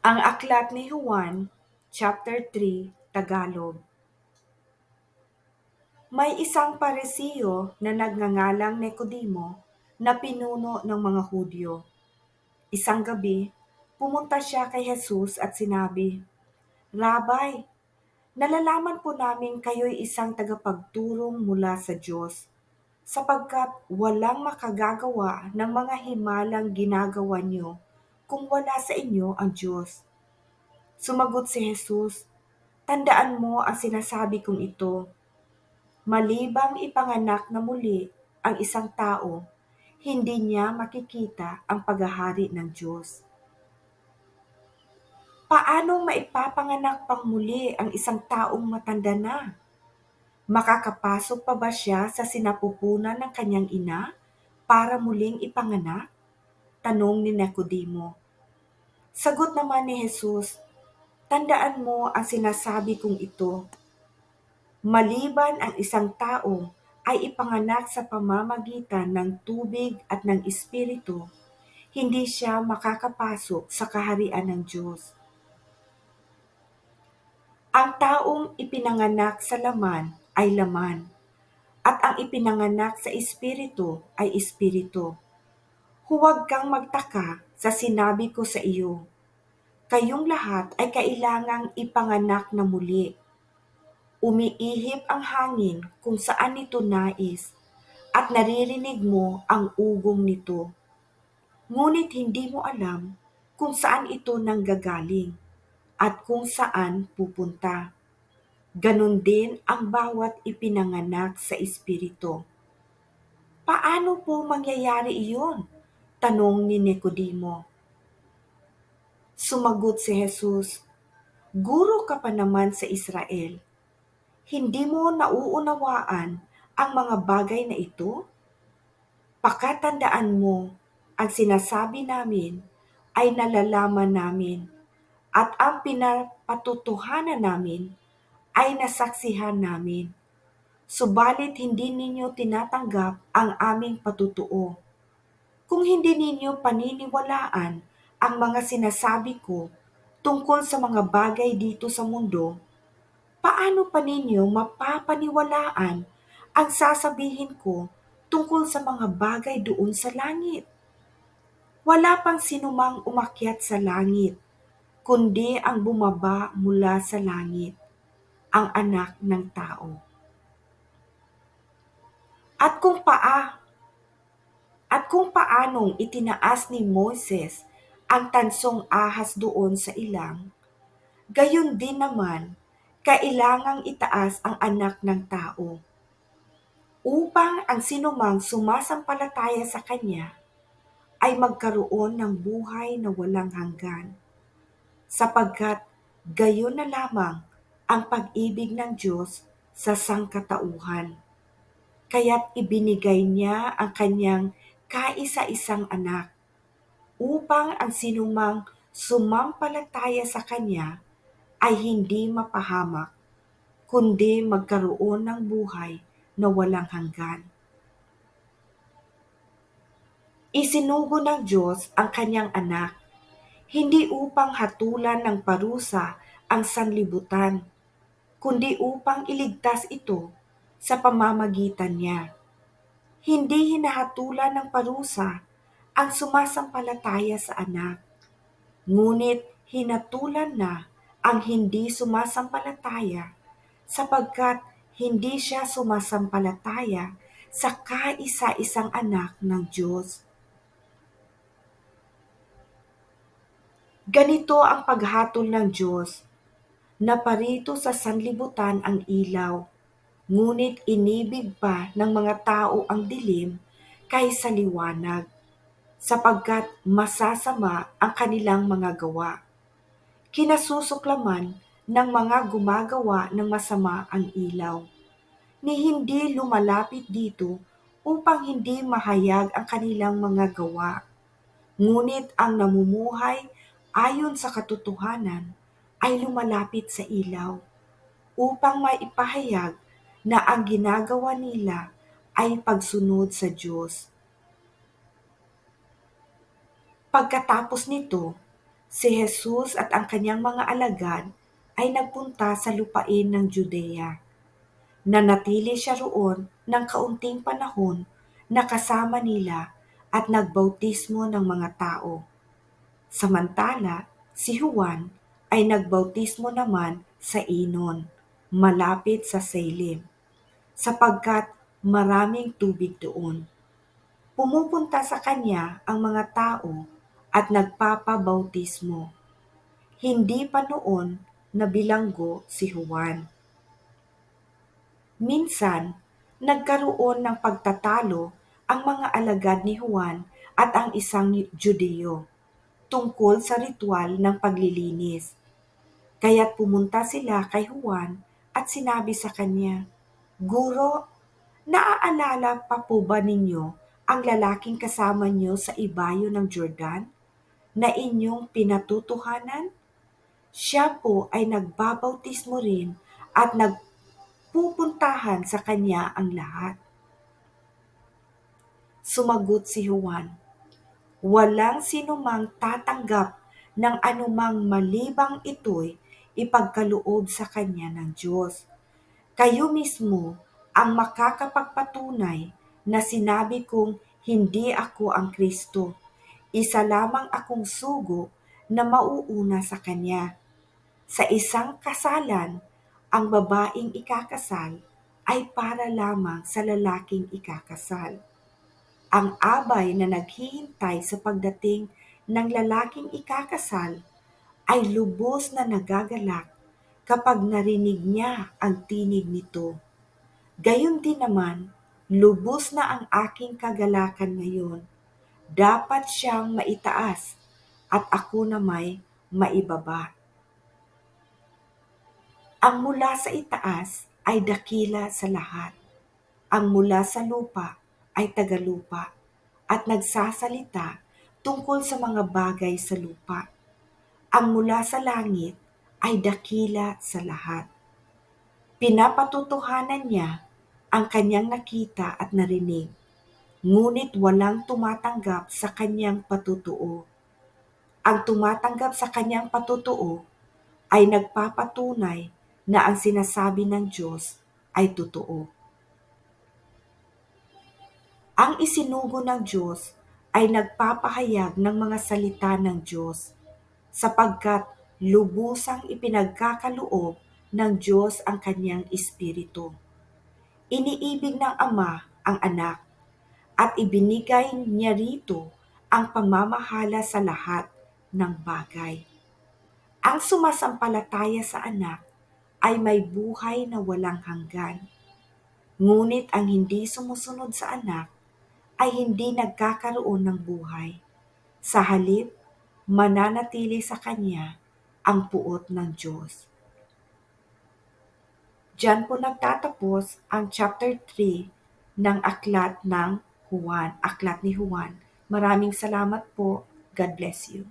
Ang Aklat ni Juan, Chapter 3, Tagalog. May isang Parisiyo na nagngangalang Nicodemo na pinuno ng mga Hudyo. Isang gabi, pumunta siya kay Jesus at sinabi, "Rabay, nalalaman po namin kayo'y isang tagapagturong mula sa Diyos, sapagkat walang makagagawa ng mga himalang ginagawa niyo kung wala sa inyo ang Diyos." Sumagot si Jesus, "Tandaan mo ang sinasabi kong ito, malibang ipanganak na muli ang isang tao, hindi niya makikita ang paghahari ng Diyos." Paano maipapanganak pang muli ang isang taong matanda na? Makakapasok pa ba siya sa sinapupunan ng kanyang ina para muling ipanganak? Tanong ni Nicodemo. Sagot naman ni Jesus, "Tandaan mo ang sinasabi kong ito, maliban ang isang tao ay ipanganak sa pamamagitan ng tubig at ng Espiritu, hindi siya makakapasok sa kaharian ng Diyos. Ang taong ipinanganak sa laman ay laman, at ang ipinanganak sa Espiritu ay Espiritu. Huwag kang magtaka sa sinabi ko sa iyo. Kayong lahat ay kailangang ipanganak na muli. Umiihip ang hangin kung saan nito nais, at naririnig mo ang ugong nito. Ngunit hindi mo alam kung saan ito nanggagaling at kung saan pupunta. Ganon din ang bawat ipinanganak sa Espiritu. Paano po mangyayari iyon? Tanong ni Nicodemo. Sumagot si Jesus, "Guro ka pa naman sa Israel. Hindi mo nauunawaan ang mga bagay na ito? Pakatandaan mo, ang sinasabi namin ay nalalaman namin, at ang pinapatutuhanan namin ay nasaksihan namin. Subalit hindi ninyo tinatanggap ang aming patutuo. Kung hindi ninyo paniniwalaan ang mga sinasabi ko tungkol sa mga bagay dito sa mundo, paano pa ninyo mapapaniwalaan ang sasabihin ko tungkol sa mga bagay doon sa langit? Wala pang sinumang umakyat sa langit, kundi ang bumaba mula sa langit, ang anak ng tao. At kung paanong itinaas ni Moises ang tansong ahas doon sa ilang, gayon din naman kailangang itaas ang anak ng tao, upang ang sinumang sumasampalataya sa kanya ay magkaroon ng buhay na walang hanggan, sapagkat gayon na lamang ang pag-ibig ng Diyos sa sangkatauhan. Kaya't ibinigay niya ang kanyang kaisa-isang anak, upang ang sinumang sumampalataya sa kanya ay hindi mapahamak, kundi magkaroon ng buhay na walang hanggan. Isinugo ng Diyos ang kanyang anak, hindi upang hatulan ng parusa ang sanlibutan, kundi upang iligtas ito sa pamamagitan niya. Hindi hinahatulan ng parusa ang sumasampalataya sa anak, ngunit hinatulan na ang hindi sumasampalataya, sapagkat hindi siya sumasampalataya sa kaisa-isang anak ng Diyos. Ganito ang paghatol ng Diyos, na parito sa sanlibutan ang ilaw, ngunit inibig pa ng mga tao ang dilim kaysa liwanag, sapagkat masasama ang kanilang mga gawa. Kinasusuklaman ng mga gumagawa ng masama ang ilaw, ni hindi lumalapit dito upang hindi mahayag ang kanilang mga gawa. Ngunit ang namumuhay ayon sa katotohanan ay lumalapit sa ilaw, upang maipahayag na ang ginagawa nila ay pagsunod sa Diyos. Pagkatapos nito, Si Jesus at ang kanyang mga alagad ay nagpunta sa lupain ng Judea. Nanatili siya roon ng kaunting panahon na kasama nila at nagbautismo ng mga tao. Samantala, si Juan ay nagbautismo naman sa Inon, malapit sa Salim, sapagkat maraming tubig doon. Pumupunta sa kanya ang mga tao at nagpapabautismo. Hindi pa noon nabilanggo si Juan. Minsan, nagkaroon ng pagtatalo ang mga alagad ni Juan at ang isang Judeo tungkol sa ritual ng paglilinis. Kaya't pumunta sila kay Juan at sinabi sa kanya, "Guro, naaalala pa po ba ninyo ang lalaking kasama niyo sa ibayo ng Jordan na inyong pinatutuhanan? Siya po ay nagbabautismo rin at nagpupuntahan sa kanya ang lahat." Sumagot si Juan, "Walang sinumang tatanggap ng anumang malibang ito'y ipagkaloob sa kanya ng Diyos. Kayo mismo ang makakapagpatunay na sinabi kong hindi ako ang Kristo. Isa lamang akong sugo na mauuna sa kanya. Sa isang kasalan, ang babaeng ikakasal ay para lamang sa lalaking ikakasal. Ang abay na naghihintay sa pagdating ng lalaking ikakasal ay lubos na nagagalak kapag narinig niya ang tinig nito. Gayon din naman, lubos na ang aking kagalakan ngayon. Dapat siyang maitaas at ako na may maibaba. Ang mula sa itaas ay dakila sa lahat. Ang mula sa lupa ay tagalupa at nagsasalita tungkol sa mga bagay sa lupa. Ang mula sa langit ay dakila sa lahat. Pinapatutuhanan niya ang kanyang nakita at narinig, ngunit walang tumatanggap sa kanyang patutuo. Ang tumatanggap sa kanyang patutuo ay nagpapatunay na ang sinasabi ng Diyos ay totoo. Ang isinugo ng Diyos ay nagpapahayag ng mga salita ng Diyos, sapagkat lubusang ipinagkakaloob ng Diyos ang kanyang Espiritu. Iniibig ng Ama ang Anak at ibinigay niya rito ang pamamahala sa lahat ng bagay. Ang sumasampalataya sa Anak ay may buhay na walang hanggan, ngunit ang hindi sumusunod sa Anak ay hindi nagkakaroon ng buhay. Sa halip, mananatili sa kanya ang puot ng Diyos. Diyan po nagtatapos ang chapter 3 ng aklat ni Juan. Maraming salamat po. God bless you.